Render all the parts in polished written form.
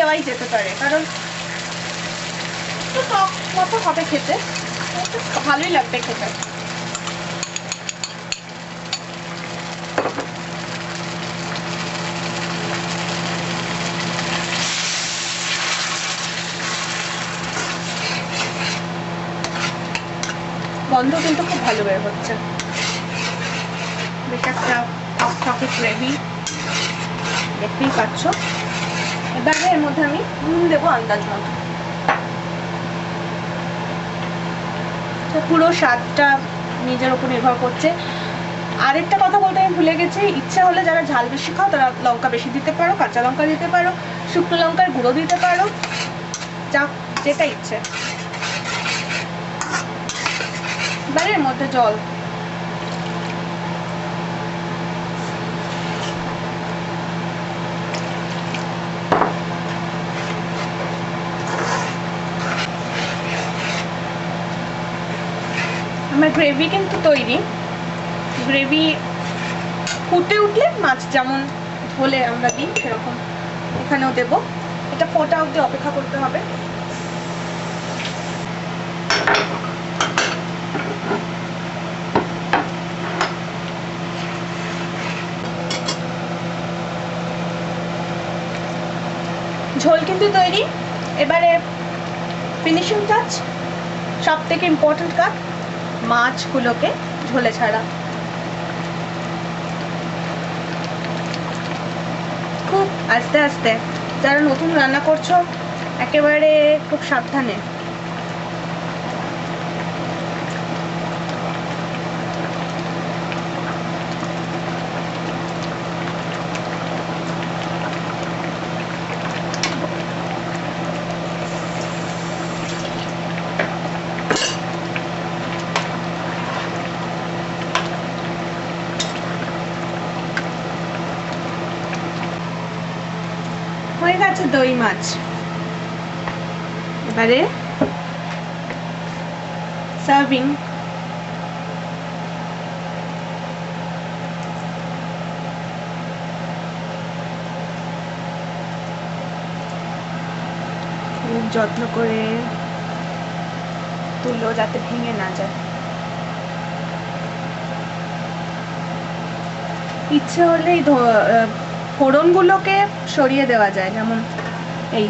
দেওয়াই যেতে পারে, কারণ একটু টক মতো হবে খেতে, ভালোই লাগবে খেতে। গন্ধ কিন্তু খুব ভালো বের হচ্ছে, বেশ একটা টকটকে গ্রেভি, দেখতেই পাচ্ছ। এবারে এর মধ্যে আমি নুন দেবো আন্দাজ মতো, পুরো স্বাদটা নিজের উপর নির্ভর করছে। আরেকটা কথা বলতে আমি ভুলে গেছি, ইচ্ছা হলে যারা ঝাল বেশি খাও তারা লঙ্কা বেশি দিতে পারো, কাঁচা লঙ্কা দিতে পারো, শুকনো লঙ্কার গুঁড়ো দিতে পারো, যা যেটা ইচ্ছে। এবারে এর মধ্যে জল, আমার গ্রেভি কিন্তু তৈরি। গ্রেভি ফুটে উঠলে মাছ যেমন হলে আমরা দিই সেরকম এখানেও দেবো। এটা ফোটা অবধি অপেক্ষা করতে হবে। ঝোল কিন্তু তৈরি। এবারে ফিনিশিং টাচ, সব থেকে ইম্পর্টেন্ট কাজ, মাছগুলোকে ঝোলে ছাড়া। খুব আস্তে আস্তে, যারা নতুন রান্না করছো একেবারে খুব সাবধানে। হয়ে গেছে দই মাছ। এবারে সার্ভিং। খুব যত্ন করে তুললো যাতে ভেঙে না যায়। ইচ্ছে হলে ফোড়নগুলোকে সরিয়ে দেওয়া যায়, যেমন এই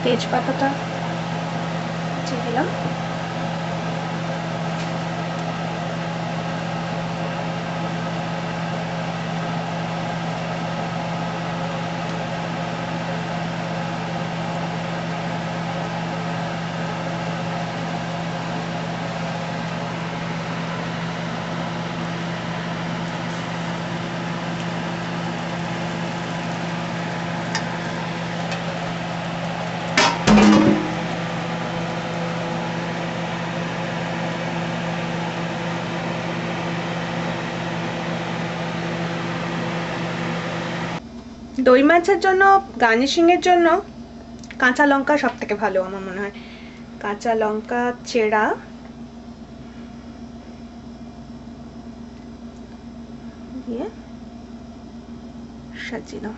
তেজপাতাটা দিলাম, দই মাছের জন্য গার্নিশিং এর জন্য কাঁচা লঙ্কা সব থেকে ভালো আমার মনে হয়। কাঁচা লঙ্কা চেরা দিয়ে সাজিয়ে দাও।